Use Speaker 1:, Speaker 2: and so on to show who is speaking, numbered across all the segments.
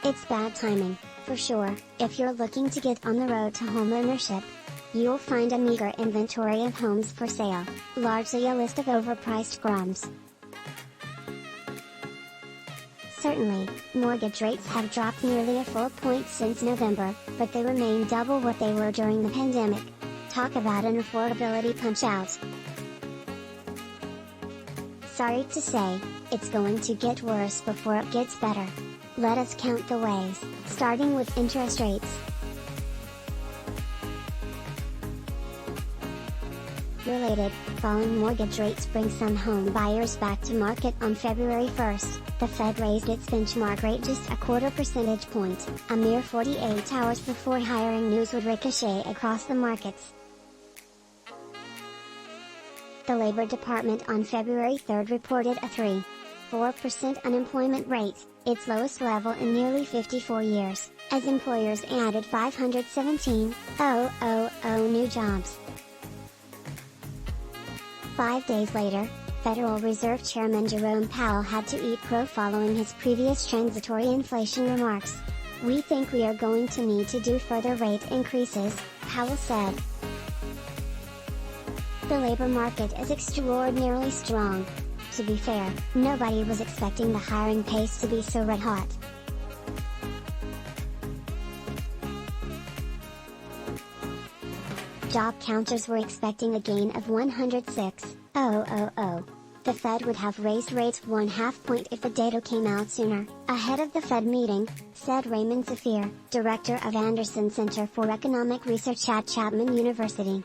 Speaker 1: It's bad timing, for sure, if you're looking to get on the road to homeownership. You'll find a meager inventory of homes for sale, largely a list of overpriced crumbs. Certainly, mortgage rates have dropped nearly a full point since November, but they remain double what they were during the pandemic. Talk about an affordability punch-out. Sorry to say, it's going to get worse before it gets better. Let us count the ways, starting with interest rates. Related, falling mortgage rates bring some home buyers back to market. On February 1st, the Fed raised its benchmark rate just a quarter percentage point, a mere 48 hours before hiring news would ricochet across the markets. The Labor Department on February 3rd reported a 3.4% unemployment rate, its lowest level in nearly 54 years, as employers added 517,000 new jobs. 5 days later, Federal Reserve Chairman Jerome Powell had to eat crow following his previous transitory inflation remarks. "We think we are going to need to do further rate increases," Powell said. The labor market is extraordinarily strong. To be fair, nobody was expecting the hiring pace to be so red hot. Job counters were expecting a gain of 106,000. The Fed would have raised rates 1/2 point if the data came out sooner, ahead of the Fed meeting, said Raymond Sfeir, director of Anderson Center for Economic Research at Chapman University.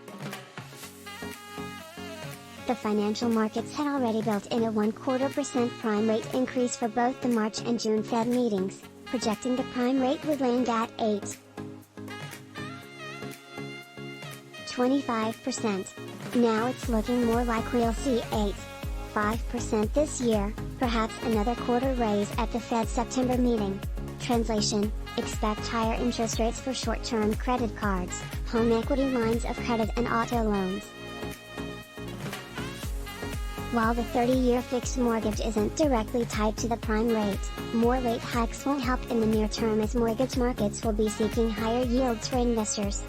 Speaker 1: The financial markets had already built in a 1/4% prime rate increase for both the March and June Fed meetings, projecting the prime rate would land at 8.25%. Now it's looking more like we'll see 8.5% this year, perhaps another quarter raise at the Fed's September meeting. Translation: expect higher interest rates for short-term credit cards, home equity lines of credit and auto loans. While the 30-year fixed mortgage isn't directly tied to the prime rate, more rate hikes won't help in the near term as mortgage markets will be seeking higher yields for investors.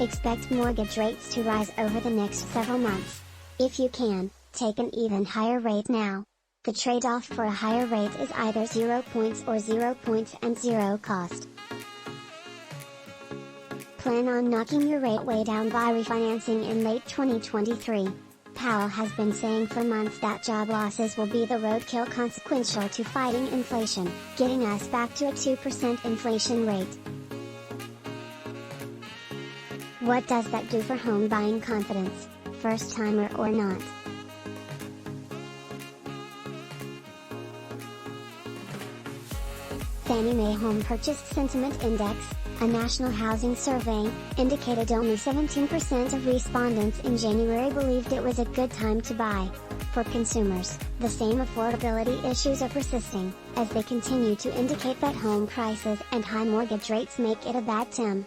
Speaker 1: Expect mortgage rates to rise over the next several months. If you can, take an even higher rate now. The trade-off for a higher rate is either 0 points or 0 points and 0 cost. Plan on knocking your rate way down by refinancing in late 2023. Powell has been saying for months that job losses will be the roadkill consequential to fighting inflation, getting us back to a 2% inflation rate. What does that do for home buying confidence, first-timer or not? Fannie Mae Home Purchase Sentiment Index, a national housing survey, indicated only 17% of respondents in January believed it was a good time to buy. For consumers, the same affordability issues are persisting, as they continue to indicate that home prices and high mortgage rates make it a bad time.